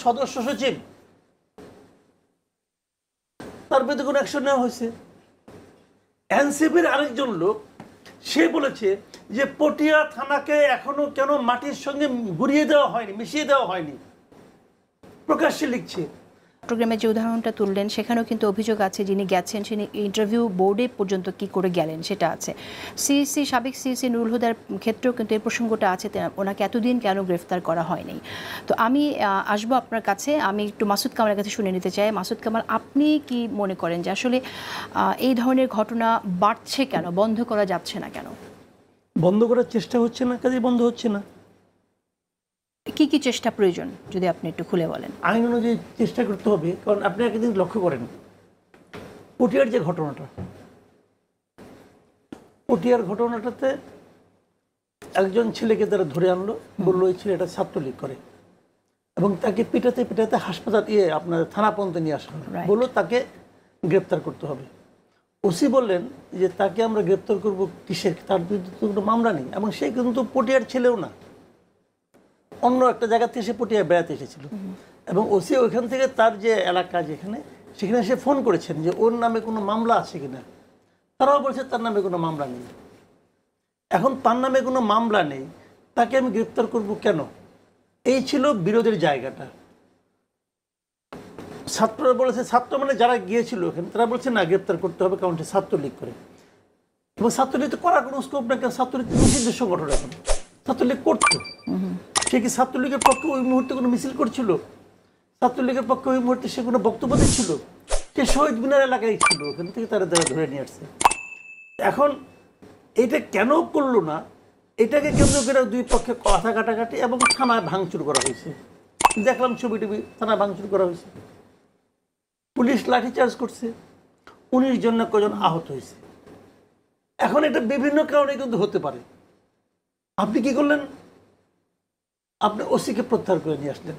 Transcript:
সদস্য সচিব, তার বিরুদ্ধে কোনো অ্যাকশন নেওয়া হয়েছে? এনসিপির আরেকজন লোক সে বলেছে যে পটিয়া থানাকে এখনো কেন মাটির সঙ্গে ঘুরিয়ে দেওয়া হয়নি, মিশিয়ে দেওয়া হয়নি, প্রকাশ্যে লিখছে। চট্টগ্রামের যে উদাহরণটা তুললেন সেখানেও কিন্তু অভিযোগ আছে যিনি গেছেন তিনি ইন্টারভিউ বোর্ডে পর্যন্ত কি করে গেলেন সেটা আছে। সিইসি সাবেক সিইসি নুরুল হুদার ক্ষেত্রেও কিন্তু এই প্রসঙ্গটা আছে, ওনাকে এতদিন কেন গ্রেফতার করা হয়নি। তো আমি আসবো আপনার কাছে, আমি একটু মাসুদ কামালের কাছে শুনে নিতে চাই। মাসুদ কামাল, আপনি কি মনে করেন যে আসলে এই ধরনের ঘটনা বাড়ছে কেন, বন্ধ করা যাচ্ছে না কেন? বন্ধ করার চেষ্টা হচ্ছে না, কাজে বন্ধ হচ্ছে না। কি কি চেষ্টা প্রয়োজন যদি আপনি একটু খুলে বলেন। আইন অনুযায়ী চেষ্টা করতে হবে, কারণ আপনি একটা জিনিস লক্ষ্য করেন, পটিয়ার যে ঘটনাটা, পটিয়ার ঘটনাটাতে একজন ছেলেকে তারা ধরে আনলো, বললো এই ছেলেটা ছাত্রলীগ করে, এবং তাকে পিটাতে পিটাতে হাসপাতাল আপনার থানা পর্যন্ত নিয়ে আসলো, বললো তাকে গ্রেপ্তার করতে হবে। ওসি বললেন যে তাকে আমরা গ্রেপ্তার করবো কিসের, তার বিরুদ্ধে তো কোনো মামলা নেই, এবং সে কিন্তু পটিয়ার ছেলেও না, অন্য একটা জায়গা থেকে সে পটিয়ায় বেড়াতে এসেছিল। এবং ওসি ওইখান থেকে তার যে এলাকা যেখানে, সেখানে সে ফোন করেছেন যে ওর নামে কোনো মামলা আছে কিনা, তারাও বলছে তার নামে কোনো মামলা নেই। এখন তার নামে কোনো মামলা নেই, তাকে আমি গ্রেপ্তার করব কেন? এই ছিল বিরোধের জায়গাটা। ছাত্ররা বলেছে, ছাত্র মানে যারা গিয়েছিল ওখানে তারা বলছে না, গ্রেপ্তার করতে হবে কারণ সে ছাত্রলীগ করে, এবং ছাত্রলীগ তো করার কোনো স্কোপ না, কারণ ছাত্রলীগ নিষিদ্ধ সংগঠন, এখন ছাত্রলীগ করতো। সে কি ছাত্রলীগের পক্ষে ওই মুহূর্তে কোনো মিছিল করছিল? ছাত্রলীগের পক্ষে ওই মুহূর্তে সে কোনো বক্তব্য দিচ্ছিল? সে শহীদ মিনার এলাকায় ছিল, ওখান থেকে তারা ধরে নিয়ে আসছে। এখন এটা কেন করলো না, এটাকে কেন্দ্র করে দুই পক্ষে কথা কাটাকাটি এবং থানায় ভাঙচুর করা হয়েছে। দেখলাম ছবি টবি, থানায় ভাঙচুর করা হয়েছে, পুলিশ লাঠিচার্জ করছে, 19 জন না কজন আহত হয়েছে। এখন এটা বিভিন্ন কারণে কিন্তু হতে পারে। আপনি কি করলেন? আপনি ওসিকে প্রত্যাহার করে নিয়ে আসলেন।